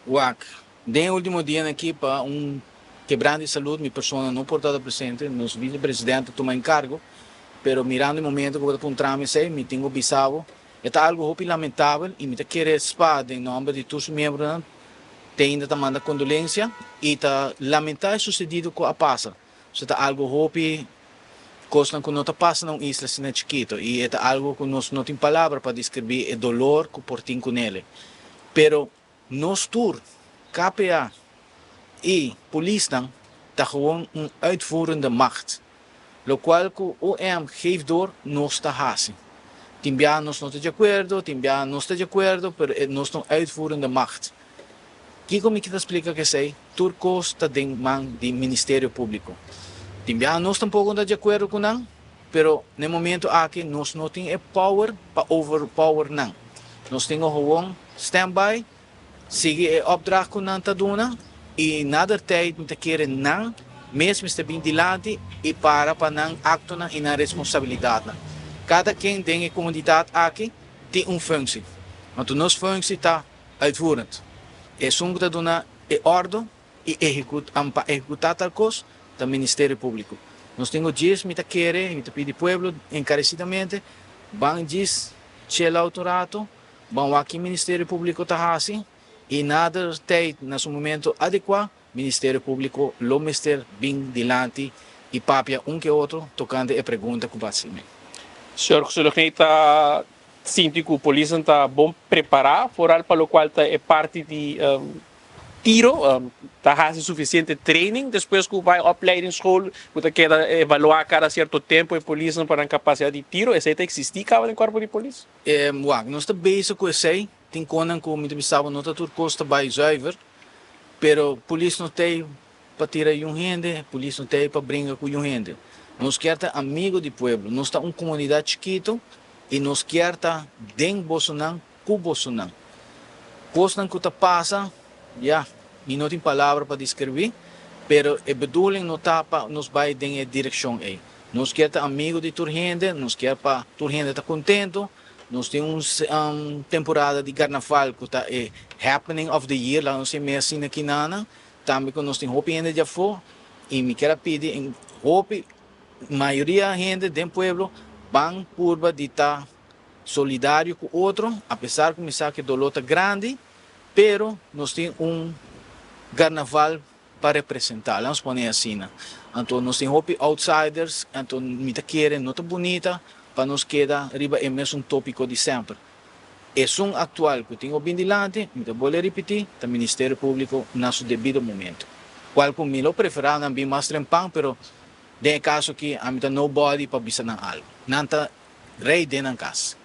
Wak, den último dia aqui para quebrando de saúde, minha pessoa não pode estar presente, nosso vice-presidente toma encargo, pero mirando o momento que eu estou trâmite, me tenho bisavo, é algo muito lamentável e me quer espada em nome de todos os membros, tem ainda manda condolência e tá lamentar o sucedido com a passa. Isso é algo hopi coisa que não está passando na isla assim chiquito e é algo que nós não tem palavra para descrever o dolor que portem com ele. Pero nós tour, KPA e polícia está gewoon uitvoerende macht. Lo qual que o OM geeft door nós está assim. Timbia nós não está de acordo, timbia não está de acordo, pero nós estamos uitvoerende macht. Kiko me kita explica que sei, turcos está dentro do Ministério Público. Timbia nós tampouco está de acordo com não, pero no momento aqui nós não temos power para overpower não. Nós temos gewoon standby, sigue o opdracht com não tá dona e nada tijd não te querer não, mesmo está bem dilante e para não acto na na responsabilidade. Cada quem tem a comunidade aqui tem função. Então nossa função está uitvoerend. É só que dona é ordem e executar tal coisa do Ministério Público. Nós temos dias me querer, me pedir povo encarecidamente, vão diz chela autorato, vão aqui Ministério Público tá assim e nada tem nesse momento adequado, Ministério Público lo mester bem dilante e papia que outro tocando a pergunta que basicamente. Senhor Kusulokneita, sinto que a polícia está bom preparada, foral para o qual é parte de tiro, está fazendo suficiente training, depois que vai opleidingsschool, que queda evaluar cada certo tempo a polícia para a capacidade de tiro, essa está existir cada no corpo de polícia? Nós estamos bezig com isso aí, tem coisas que me pensava não está tudo custa bem zuiver, pero polícia não tem para tirar gente, polícia não tem para brincar com gente. Nós queremos amigo do povo, nós estamos uma comunidade chiquita e nós queremos dentro Bolsonaro, com Bolsonaro. Coisa que passa, não tem palavra para descrever, pero a bedoeling não está para nos vai em direção aí. Nós queremos amigo de toda gente, nós queremos para toda gente estar contento. Nós temos temporada de carnaval que está happening of the year, lá não sei mais assim aqui nada. Também que nós temos hope ainda já for e me quero pedir hope maioria da gente do povo vão por de estar solidário com o outro, apesar de começar que o dolor está grande, pero nós temos carnaval para representar, vamos poner assim. Então nós temos hope outsiders, então me querem, não está bonita, para nos quedar arriba é mesmo tópico de sempre. É um atual que tenho bem dilante, me vou repetir, do Ministério Público no seu devido momento. Qual que me lo preferar não bem mais trempão, pero tem caso que a mim nobody para bisa ng algo. Nanta rei din ang kas.